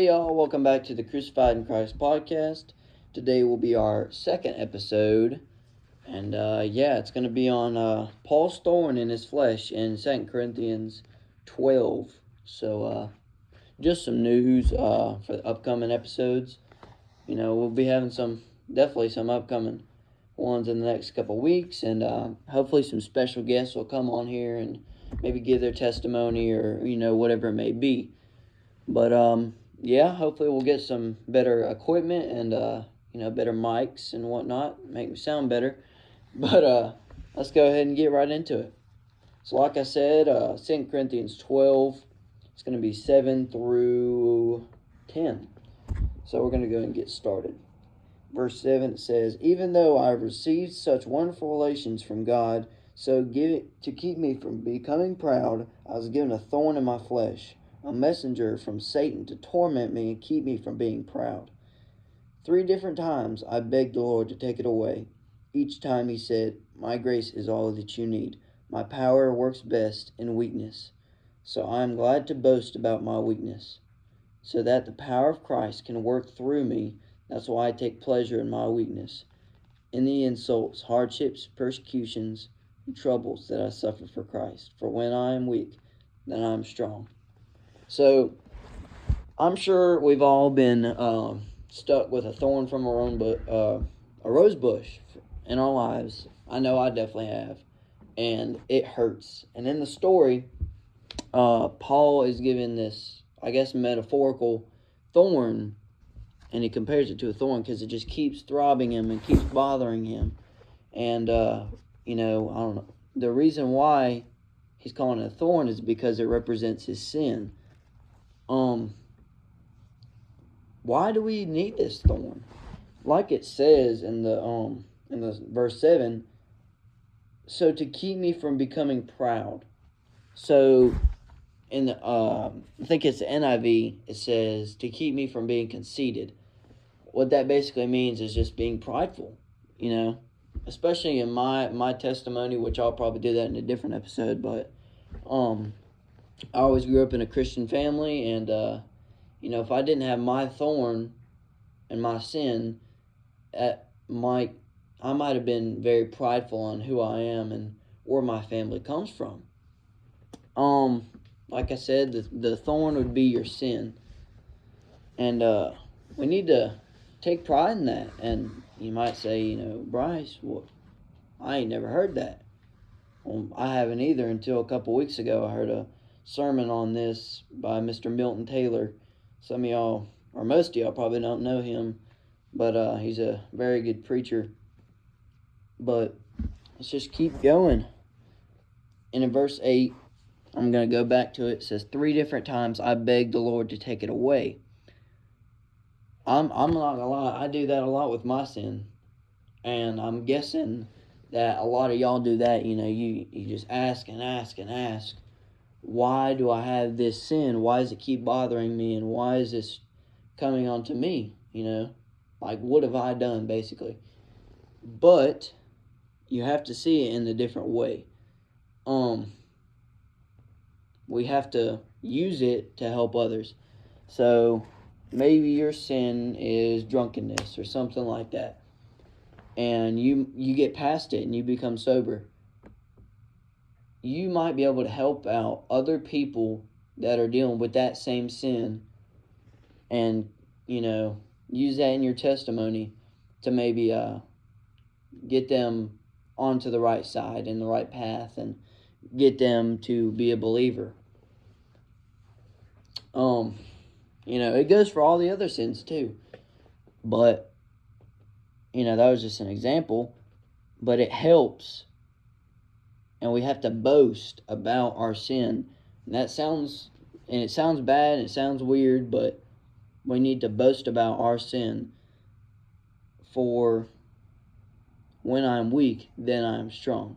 Hey y'all, welcome back to the Crucified in Christ podcast. Today will be our second episode, and it's going to be on Paul's thorn in his flesh in 2 Corinthians 12. Just some news for the upcoming episodes. We'll be having definitely some upcoming ones in the next couple weeks, and hopefully some special guests will come on here and maybe give their testimony or, whatever it may be. But, hopefully we'll get some better equipment and, better mics and whatnot, make me sound better. But let's go ahead and get right into it. So like I said, 2 Corinthians 12, it's going to be 7 through 10. So we're going to go and get started. Verse 7, it says, "Even though I have received such wonderful relations from God, to keep me from becoming proud, I was given a thorn in my flesh, a messenger from Satan to torment me and keep me from being proud. 3 different times I begged the Lord to take it away. Each time he said, 'My grace is all that you need. My power works best in weakness.' So I am glad to boast about my weakness, so that the power of Christ can work through me. That's why I take pleasure in my weakness, in the insults, hardships, persecutions, and troubles that I suffer for Christ. For when I am weak, then I am strong." So, I'm sure we've all been stuck with a thorn from a rose bush in our lives. I know I definitely have, and it hurts. And in the story, Paul is given this, I guess, metaphorical thorn, and he compares it to a thorn because it just keeps throbbing him and keeps bothering him. And I don't know. The reason why he's calling it a thorn is because it represents his sin. Why do we need this thorn? Like it says in the verse 7, so to keep me from becoming proud. So in the I think it's the NIV, it says to keep me from being conceited. What that basically means is just being prideful, especially in my testimony, which I'll probably do that in a different episode, but I always grew up in a Christian family, and if I didn't have my thorn and my sin, I might have been very prideful on who I am and where my family comes from. Like I said, the thorn would be your sin, and we need to take pride in that. And you might say, Bryce, well, I ain't never heard that. Well, I haven't either until a couple weeks ago. I heard a sermon on this by Mr. Milton Taylor. Some of y'all, or most of y'all, probably don't know him, but he's a very good preacher. But let's just keep going. And in verse 8, I'm going to go back to it. It says, 3 different times I begged the Lord to take it away. I'm not going to lie, I do that a lot with my sin. And I'm guessing that a lot of y'all do that. You just ask and ask and ask. Why do I have this sin? Why does it keep bothering me? And why is this coming onto me? Like, what have I done, basically? But you have to see it in a different way. We have to use it to help others. So maybe your sin is drunkenness or something like that, and you get past it and you become sober. You might be able to help out other people that are dealing with that same sin, and use that in your testimony to maybe get them onto the right side and the right path, and get them to be a believer. It goes for all the other sins too, but that was just an example. But it helps, and we have to boast about our sin. And it sounds bad, and it sounds weird, but we need to boast about our sin. For when I'm weak, then I am strong.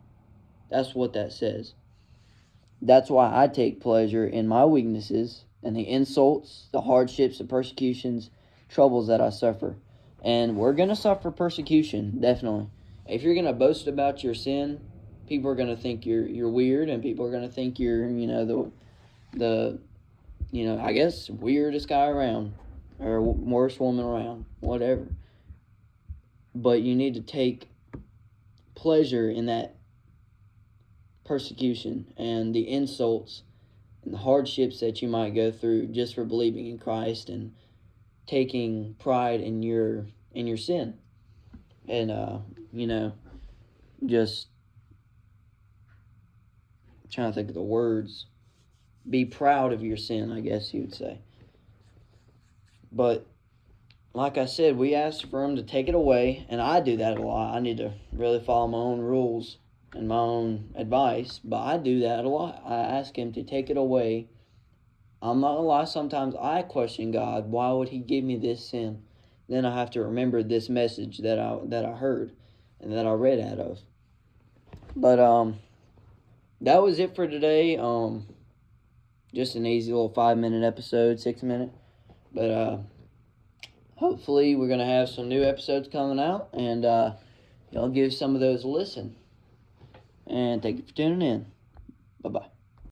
That's what that says. That's why I take pleasure in my weaknesses and the insults, the hardships, the persecutions, troubles that I suffer. And we're going to suffer persecution, definitely. If you're going to boast about your sin, people are going to think you're weird, and people are going to think you're, I guess, weirdest guy around. or worst woman around, whatever. But you need to take pleasure in that persecution and the insults and the hardships that you might go through just for believing in Christ and taking pride in your sin. And just trying to think of the words. Be proud of your sin, I guess you would say. But like I said, we ask for him to take it away, and I do that a lot. I need to really follow my own rules and my own advice, but I do that a lot. I ask him to take it away. I'm not gonna lie, sometimes I question God. Why would he give me this sin? Then I have to remember this message that I heard and that I read out of. But that was it for today. Just an easy little 5-minute episode, 6-minute. But hopefully we're gonna have some new episodes coming out, and y'all give some of those a listen. And thank you for tuning in. Bye-bye.